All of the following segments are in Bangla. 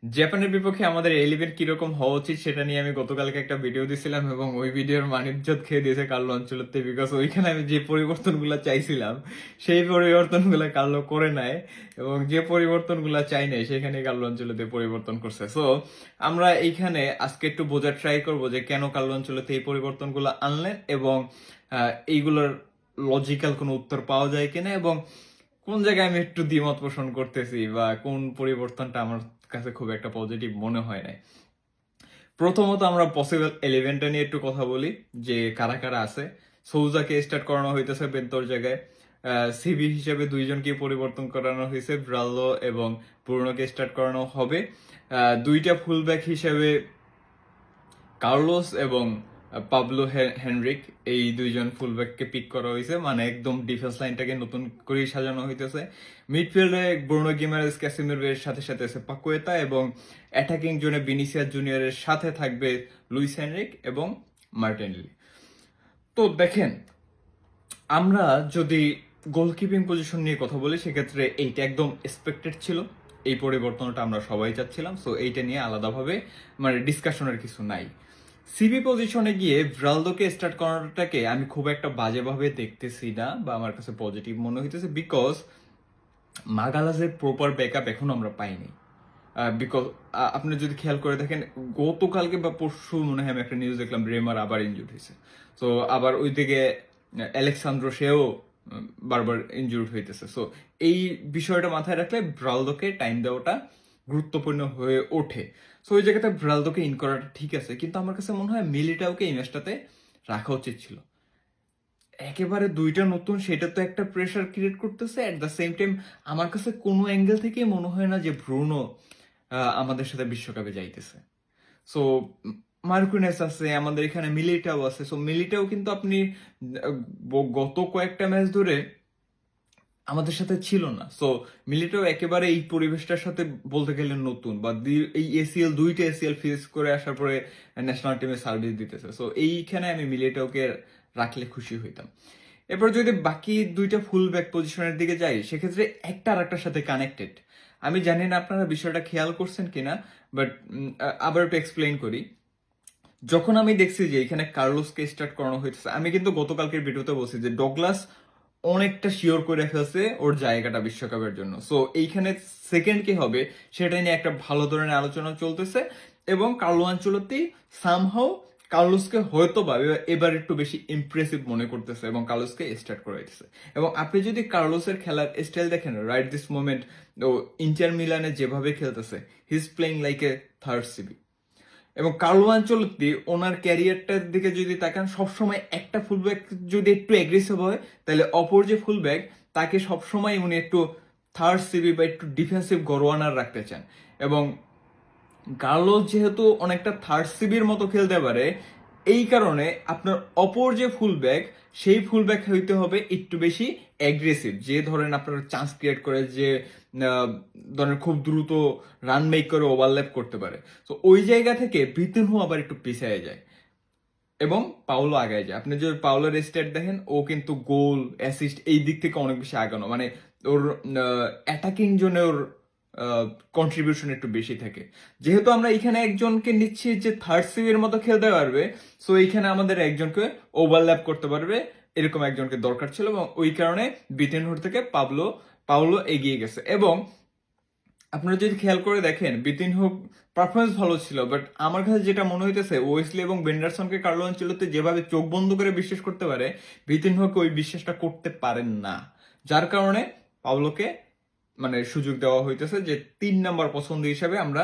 জাপানের বিপক্ষে আমাদের 11 কিরকম হওয়া উচিত সেটা নিয়ে আমি গতকালকে একটা ভিডিও দিছিলাম এবং ওই ভিডিওর মানিজ্জত খেয়ে দিয়েছে কার্লো আনচেলত্তি, বিকজ ওইখানে আমি যে পরিবর্তনগুলো চাইছিলাম সেই পরিবর্তনগুলো কার্লো করে নাই এবং যে পরিবর্তনগুলো চাই নাই সেখানে কার্লো আনচেলত্তি পরিবর্তন করছে। সো আমরা এইখানে আজকে একটু বোঝার ট্রাই করবো যে কেন কার্লো আনচেলত্তি এই পরিবর্তনগুলো আনলেন এবং এইগুলোর লজিক্যাল কোনো উত্তর পাওয়া যায় কিনা এবং কোন জায়গায় আমি একটু দ্বিমত পোষণ করতেছি বা কোন পরিবর্তনটা আমার কাছে খুব একটা পজিটিভ মনে হয় নাই। প্রথমত আমরা পসিবল 11টা নিয়ে একটু কথা বলি যে কারা কারা আছে। সৌজাকে স্টার্ট করানো হইতেছে বেন্তর জায়গায়। সিবি হিসেবে দুইজনকে পরিবর্তন করানো হয়েছে, ব্রাল্লো এবং ব্রুনোকে স্টার্ট করানো হবে। দুইটা ফুলব্যাক হিসেবে কার্লোস এবং পাবলো হেনরিক, এই দুইজন ফুলব্যাককে পিক করা হয়েছে, মানে একদম ডিফেন্স লাইনটাকে নতুন করে সাজানো হইতেছে। মিডফিল্ডে ব্রুনো গিমারেস, ক্যাসিমিরোর সাথে সাথে আছে পাকুয়েতা এবং অ্যাটাকিং জোনে ভিনিসিয়াস জুনিয়রের সাথে থাকবে লুইস হেনরিক এবং মার্টিনেলি। তো দেখেন, আমরা যদি গোলকিপিং পজিশন নিয়ে কথা বলি সেক্ষেত্রে এইটা একদম এক্সপেক্টেড ছিল। এই পরিবর্তনটা আমরা সবাই চাচ্ছিলাম, সো এইটা নিয়ে আলাদাভাবে মানে ডিসকাশনের কিছু নাই। সিবি পজিশনে গিয়ে ব্রালদোকে স্টার্ট করাটাকে আমি খুব একটা বাজেভাবে দেখতেছি না বা আমার কাছে পজিটিভ মনে হইতেছে, বিকজ মাগালাসের প্রপার ব্যাকআপ এখন আমরা পাইনি। বিকজ আপনি যদি খেয়াল করে দেখেন, গতকালকে বা পরশু মনে হয় আমি একটা নিউজ দেখলাম রেমার আবার ইনজুর্ড হয়েছে। তো আবার ওইদিকে অ্যালেক্সান্দ্রো সেও বারবার ইনজুর্ড হইতেছে। সো এই বিষয়টা মাথায় রাখলে ব্রালদোকে টাইম দেওয়াটা গুরুত্বপূর্ণ হয়ে ওঠে। সো ওই জায়গাতে ব্রালদোকে ইন করাটা ঠিক আছে, কিন্তু আমার কাছে মনে হয় মিলিটাওকে এই ম্যাচটাতে রাখা উচিত ছিল। একেবারে দুইটা নতুন, সেটা তো একটা প্রেশার ক্রিয়েট করতেছে। অ্যাট দ্য সেম টাইম আমার কাছে কোনো অ্যাঙ্গেল থেকে মনে হয় না যে ব্রুনো আমাদের সাথে বিশ্বকাপে যাইতেছে। সো মার্কুনেস আছে আমাদের এখানে, মিলিটাও আছে। সো মিলিটাও কিন্তু আপনি গত কয়েকটা ম্যাচ ধরে আমাদের সাথে ছিল না। সো মিলিটাও একেবারে এই পরিবেশটার সাথে বলতে গেলে নতুন, বা এই এসিএল দুইটা এসিএল ফেস করে আসার পরে ন্যাশনাল টিমে সার্ভিস দিতেছে। সো এইখানে আমি মিলিটাওকে রাখলে খুশি হইতাম। এরপর যদি বাকি দুইটা ফুল ব্যাক পজিশনের দিকে যাই সেক্ষেত্রে একটা আর একটার সাথে কানেক্টেড। আমি জানি না আপনারা বিষয়টা খেয়াল করছেন কিনা, বাট আবার একটু এক্সপ্লেইন করি। যখন আমি দেখছি যে এখানে কার্লোসকে স্টার্ট করানো হয়েছে, আমি কিন্তু গতকালকের ভিডিওতে বলছি যে ডগলাস অনেকটা শিওর করে ফেলছে ওর জায়গাটা বিশ্বকাপের জন্য। সো এইখানে সেকেন্ড কে হবে সেটা নিয়ে একটা ভালো ধরনের আলোচনা চলতেছে এবং কার্লো আনচেলত্তি সামহাও কার্লোসকে হয়তো বা এবার একটু বেশি ইমপ্রেসিভ মনে করতেছে এবং কার্লোসকে স্টার্ট করাইতেছে। এবং আপনি যদি কার্লোসের খেলার স্টাইল দেখেন রাইট দিস মোমেন্ট, ও ইন্টার মিলানে যেভাবে খেলতেছে, he is playing like a third CB. এবং কার্লো আনচেলত্তি ওনার ক্যারিয়ারটার দিকে যদি তাকান, সবসময় একটা ফুলব্যাক যদি একটু অ্যাগ্রেসিভ হয় তাহলে অপর যে ফুলব্যাক তাকে সবসময় উনি একটু থার্ড সিবি বা একটু ডিফেন্সিভ গরওয়ানার রাখতে চান। এবং কার্লোস যেহেতু অনেকটা থার্ড সিবির মতো খেলতে পারে, এই কারণে আপনার অপর যে ফুলব্যাক সেই ফুলব্যাক হইতে হবে একটু বেশি অ্যাগ্রেসিভ, যে ধরেন আপনার চান্স ক্রিয়েট করে, যে ধরেন খুব দ্রুত রান মেক করে ওভারল্যাপ করতে পারে। তো ওই জায়গা থেকে ব্রিতেনহু আবার একটু পিছিয়ে যায় এবং পাওলো আগায় যায়। আপনি যদি পাওলোর স্ট্যাট দেখেন, ও কিন্তু গোল অ্যাসিস্ট এই দিক থেকে অনেক বেশি আগানো, মানে ওর অ্যাটাকিং জোনে ওর কন্ট্রিবিউশন একটু বেশি থাকে। যেহেতু আমরা এখানে একজনকে নিচ্ছি যে থার্ড সিবির মতো খেলতে পারবে, সো এইখানে আমাদের একজনকে ওভারল্যাপ করতে পারবে এরকম একজনকে দরকার ছিল এবং ওই কারণে বিটেনহুড থেকে পাওলো এগিয়ে গেছে। এবং আপনারা যদি খেয়াল করে দেখেন বিতিনহো পারফরমেন্স ভালো ছিল, বাট আমার কাছে যেটা মনে হইতেছে ওয়েসলি এবং বেন্ডারসনকে কার্লো আনচেলত্তি যেভাবে চোখ বন্ধ করে বিশ্বাস করতে পারে, বিতিনহোকে ওই বিশ্বাসটা করতে পারেন না। যার কারণে পাওলোকে মানে সুযোগ দেওয়া হইতেছে যে 3 নাম্বার পছন্দ হিসাবে আমরা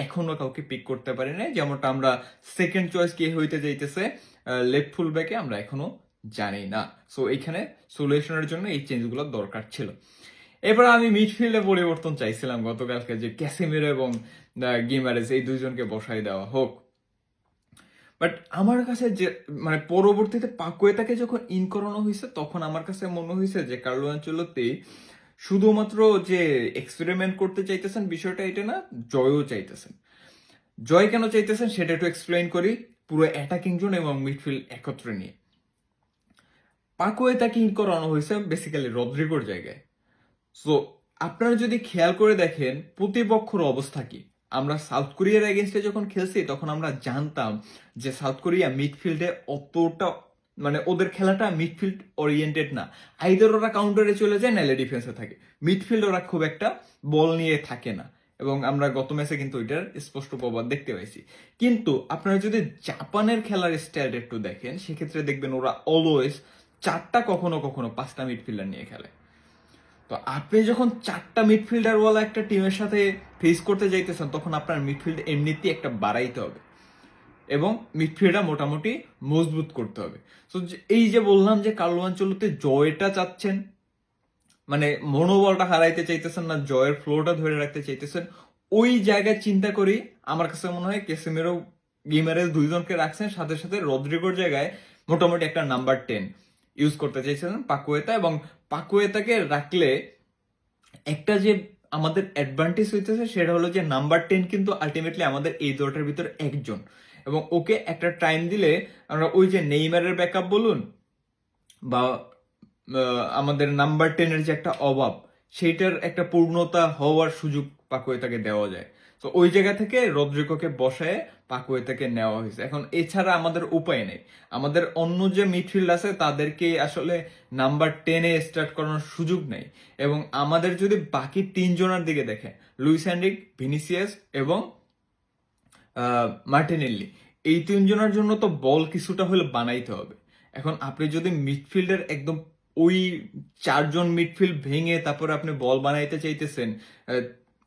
এখনো কাউকে পিক করতে পারি না, যেমনটা আমরা সেকেন্ড চয়েস কে হইতে যাইতেছে লেফট ফুল ব্যাকে আমরা এখনো জানি না। সো এইখানে সলিউশনের জন্য এই চেঞ্জগুলো দরকার ছিল। এবার আমি মিডফিল্ডে পরিবর্তন চাইছিলাম গতকালকে, যে ক্যাসিমিরো এবং গিমারেস এই দুইজনকে বসাই দেওয়া হোক। বাট আমার কাছে যে মানে পরবর্তীতে পাকুয়েতাকে যখন ইন করানো হয়েছে তখন আমার কাছে মনে হয়েছে যে কার্লো আনচেলত্তি শুধুমাত্র যে এক্সপেরিমেন্ট করতে চাইতেছেন বিষয়টা এটা না, জয়ও চাইতেছেন। জয় কেন চাইতেছেন সেটা একটু এক্সপ্লেইন করি, পুরো অ্যাটাকিং জোন এবং মিডফিল্ড একত্রে নিয়ে। পাকুয়েতাকে ইন করানো হয়েছে বেসিক্যালি রদ্রিগোর জায়গায়। সো আপনারা যদি খেয়াল করে দেখেন প্রতিপক্ষর অবস্থা কি, আমরা সাউথ কোরিয়ার এগেনস্টে যখন খেলছি তখন আমরা জানতাম যে সাউথ কোরিয়া মিডফিল্ডে অতটা মানে ওদের খেলাটা মিডফিল্ড ওরিয়েন্টেড না, আইদার ওরা কাউন্টারে চলে যায় নাহলে ডিফেন্সে থাকে, মিডফিল্ড ওরা খুব একটা বল নিয়ে থাকে না। এবং আমরা গত ম্যাচে কিন্তু ওইটার স্পষ্ট প্রভাব দেখতে পাইছি। কিন্তু আপনারা যদি জাপানের খেলার স্টাইল একটু দেখেন সেক্ষেত্রে দেখবেন ওরা অলওয়েজ 4টা কখনো কখনো 5টা মিডফিল্ডার নিয়ে খেলে। তো আপনি যখন 4টা মিডফিল্ডার ওয়ালা একটা টিমের সাথে ফেস করতে যাইতেছেন তখন আপনার মিডফিল্ড এমনিতেই একটা বাড়াইতে হবে এবং মিডফিল্ডটা মোটামুটি মজবুত করতে হবে। তো এই যে বললাম যে কার্লো আনচেলত্তি জয়টা চাচ্ছেন, মানে মনোবলটা হারাইতে চাইতেছেন না, জয়ের ফ্লোটা ধরে রাখতে চাইতেছেন, ওই জায়গায় চিন্তা করি আমার কাছে মনে হয় ক্যাসেমিরো গিমারেজ দুইজনকে রাখছেন, সাথে সাথে রদ্রিগোর জায়গায় মোটামুটি একটা নাম্বার 10 ইউজ করতে চাইছিলেন পাকুয়েতা। এবং পাকুয়েতাকে রাখলে একটা যে আমাদের অ্যাডভান্টেজ হইতেছে সেটা হলো যে নাম্বার 10 কিন্তু আলটিমেটলি আমাদের এই দলটার ভিতরে একজন, এবং ওকে একটা টাইম দিলে আমরা ওই যে নেইমারের ব্যাকআপ বলুন বা আমাদের নাম্বার 10-এর যে একটা অভাব সেইটার একটা পূর্ণতা হওয়ার সুযোগ পাকুয়েতাকে দেওয়া যায়। তো ওই জায়গা থেকে রদ্রিগোকে বসায় পাকুয়েতাকে নেওয়া হয়েছে। এখন এছাড়া আমাদের উপায় নেই, আমাদের অন্য যে মিডফিল্ড আছে তাদেরকে আসলে নাম্বার 10-এ স্টার্ট করানোর সুযোগ নেই। এবং আমাদের যদি বাকি 3 জনের দিকে দেখে, লুইস এনরিক, ভিনিসিয়াস এবং মার্টিনেল্লি, এই 3 জনের জন্য তো বল কিছুটা হলে বানাইতে হবে। এখন আপনি যদি মিডফিল্ডের একদম ওই 4 জন মিডফিল্ড ভেঙে তারপরে আপনি বল বানাইতে চাইতেছেন,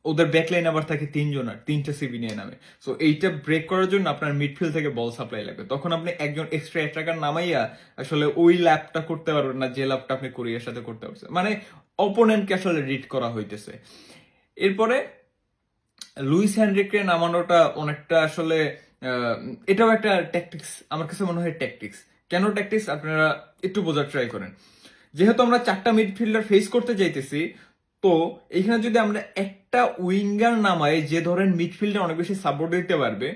ওদের ব্যাকলাইন আবার থাকে 3 জনের, 3টা সিবি নিয়ে নামে। সো এইটা ব্রেক করার জন্য আপনার মিডফিল্ড থেকে বল সাপ্লাই লাগবে, তখন আপনি একজন এক্সট্রা অ্যাটাকার নামাইয়া আসলে ওই ল্যাপটা করতে পারবেন না যে ল্যাপটা আপনি কোরিয়ার সাথে করতে পারছেন, মানে অপোনেন্টকে আসলে রিড করা হইতেছে। এরপরে লুইস হেনরিককে নামানোটা অনেকটা আসলে এটাও একটা ট্যাকটিক্স, আমার কাছে মনে হয় ট্যাকটিক্স। কেন ট্যাকটিক্স আপনারা একটু বোঝার ট্রাই করেন। যেহেতু আমরা 4টা মিডফিল্ডার ফেস করতে যাইতেছি, তো এখানে যদি আমরা একটা উইঙ্গার নামাই যে ধরেন মিডফিল্ডে অনেক বেশি সাপোর্ট দিতে পারবে,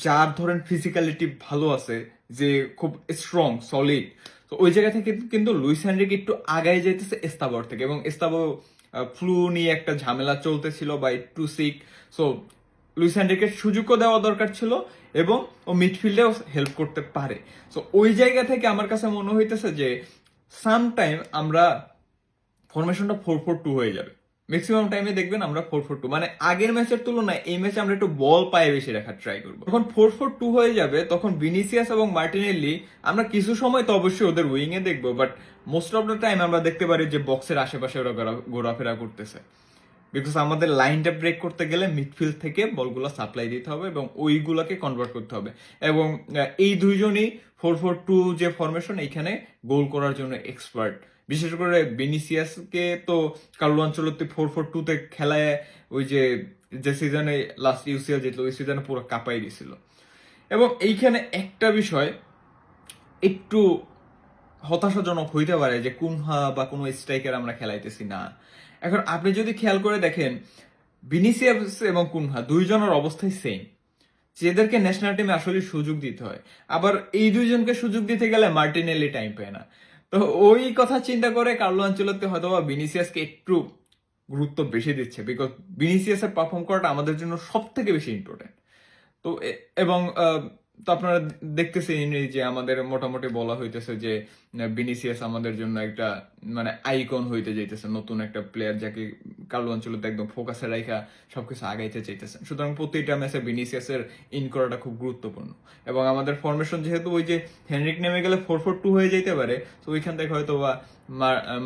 যার ধরেন ফিজিক্যালিটি ভালো আছে, যে খুব স্ট্রং সলিড, তো ওই জায়গা থেকে কিন্তু লুইস হেনরিক একটু আগায় যাইতেছে এস্তাবর থেকে, এবং এস্তাবো ফ্লু নিয়ে একটা ঝামেলা চলতেছিল বা একটু সিক। সো লুইস হেনরিকের সুযোগও দেওয়া দরকার ছিল এবং ও মিডফিল্ডেও হেল্প করতে পারে। সো ওই জায়গা থেকে আমার কাছে মনে হইতেছে যে সামটাইম আমরা ফরমেশনটা 4-4-2 হয়ে যাবে, ম্যাক্সিমাম টাইমে দেখবেন আমরা 4-4-2, মানে আগের ম্যাচের তুলনায় এই ম্যাচে আমরা একটু বল পায়ে বেশি রাখার ট্রাই করবো। যখন 4-4-2 হয়ে যাবে তখন ভিনিসিয়াস এবং মার্টিনেল্লি আমরা কিছু সময় তো অবশ্যই ওদের উইং এ দেখবো, but most of the time আমরা দেখতে পারি যে বক্সের আশেপাশে ওরা ঘোরাফেরা করতেছে, বিকজ আমাদের লাইনটা ব্রেক করতে গেলে মিডফিল্ড থেকে বলগুলো সাপ্লাই দিতে হবে এবং ওইগুলোকে কনভার্ট করতে হবে। এবং এই দুইজনই 4-4-2 যে ফরমেশন এইখানে গোল করার জন্য এক্সপার্ট। বিশেষ করে ভিনিসিয়াসকে তো কার্লো আনচেলত্তি 4-4-2 তে খেলায় ওই যে যে সিজনে লাস্ট ইউসিএল জিতলো ওই সিজনে পুরো কাঁপাই দিছিল। এবং এইখানে একটা বিষয় একটু হতাশাজনক হইতে পারে যে কুনহা বা কোনো স্ট্রাইকার আমরা খেলাইতেছি না। এখন আপনি যদি খেয়াল করে দেখেন ভিনিসিয়াস এবং কুনহা দুইজনের অবস্থাই সেম, যেদেরকে ন্যাশনাল টিমে আসলে সুযোগ দিতে হয়, আবার এই দুইজনকে সুযোগ দিতে গেলে মার্টিনেলি টাইম পায় না। তো ওই কথা চিন্তা করে কার্লো আনচেলত্তি হয়তো বা ভিনিসিয়াসকে একটু গুরুত্ব বেশি দিচ্ছে, বিকজ ভিনিসিয়াসের পারফর্ম করাটা আমাদের জন্য সব থেকে বেশি ইম্পর্টেন্ট। তো এবং তো আপনারা দেখতেছেন যে আমাদের মোটামুটি বলা হইতেছে যে ভিনিসিয়াস আমাদের জন্য একটা মানে আইকন হইতে যাইতেছে, নতুন একটা প্লেয়ার যাকে কার্লো আনচেলত্তি একদম ফোকাসে রাখা সবকিছু আগাইতে চাইতেছেন। সুতরাং প্রতিটা ম্যাচে ভিনিসিয়াসের ইন করাটা খুব গুরুত্বপূর্ণ। এবং আমাদের ফরমেশন যেহেতু ওই যে হেনরিক নেমে গেলে 4-4-2 হয়ে যেতে পারে, তো ওইখান থেকে হয়তো বা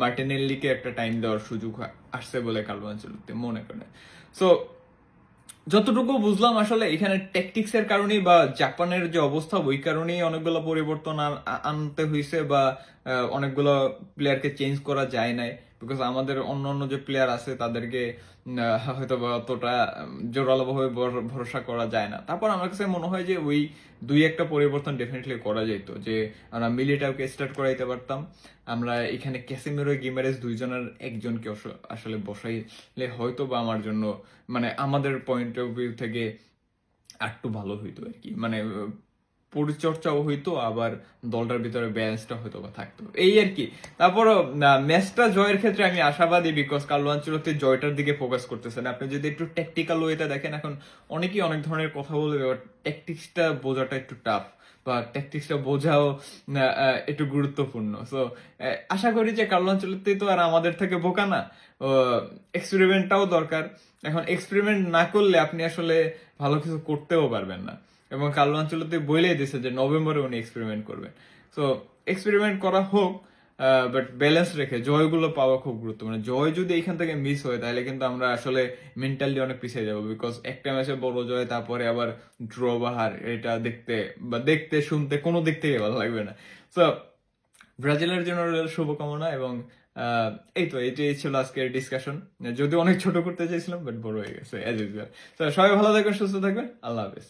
মার্টিনেল্লিকে একটা টাইম দেওয়ার সুযোগ আসছে বলে কার্লো আনচেলত্তি মনে করে। সো যতটুকু বুঝলাম আসলে এখানে ট্যাকটিক্স এর কারণেই বা জাপানের যে অবস্থা ওই কারণেই অনেকগুলো পরিবর্তন আনতে হয়েছে বা অনেকগুলো প্লেয়ারকে চেঞ্জ করা যায় নাই, বিকজ আমাদের অন্য যে প্লেয়ার আছে তাদেরকে হয়তো বা অতটা জোরালোভাবে ভরসা করা যায় না। তারপর আমার কাছে মনে হয় যে ওই 2-1টা পরিবর্তন ডেফিনেটলি করা যেত, যে আমরা মিলিটাওকে স্টার্ট করাইতে পারতাম, আমরা এখানে ক্যাসেমিরো গিমারেজ দুইজনের একজনকে আসলে বসাইলে হয়তো বা আমার জন্য মানে আমাদের পয়েন্ট অফ ভিউ থেকে একটু ভালো হইতো আর কি, মানে পরিচর্যাও হইতো, আবার দলটার ভিতরে ব্যালেন্সটা হয়তো বা থাকতো, এই আর কি। তারপরও ম্যাচটা জয়ের ক্ষেত্রে আমি আশাবাদী, বিকজ কার্লো আনচেলত্তি জয়টার দিকে ফোকাস করতেছেন। আপনি যদি একটু ট্যাকটিক্যাল ওয়েতে দেখেন, এখন অনেকেই অনেক ধরনের কথা বলবে, বাট ট্যাকটিক্সটা বোঝাটা একটু টাফ, বা ট্যাকটিক্সটা বোঝাও একটু গুরুত্বপূর্ণ। সো আশা করি যে কার্লো আনচেলত্তি তো আর আমাদের থেকে বোকা না, এক্সপেরিমেন্টটাও দরকার। এখন এক্সপেরিমেন্ট না করলে আপনি আসলে ভালো কিছু করতেও পারবেন না, এবং কার্লো আনচেলত্তি বলেই দিয়েছে যে নভেম্বরে উনি এক্সপেরিমেন্ট করবেন। সো এক্সপেরিমেন্ট করা হোক, বাট ব্যালেন্স রেখে জয়গুলো পাওয়া খুব গুরুত্বপূর্ণ। জয় যদি এখান থেকে মিস হয়, তাহলে কিন্তু আমরা আসলে মেন্টালি অনেক পিছিয়ে যাবো, বিকজ একটা ম্যাচে বড় জয়, তারপরে আবার ড্র বা হার, এটা দেখতে শুনতে কোনো দিক থেকে ভালো লাগবে না। সো ব্রাজিলের জন্য শুভকামনা, এবং এই তো এইটাই ছিল আজকের ডিসকাশন। যদিও অনেক ছোট করতে চাইছিলাম, বাট বড় হয়ে গেছে অ্যাজ ইউজুয়াল। তো সবাই ভালো থাকবেন, সুস্থ থাকবেন, আল্লাহ হাফেজ।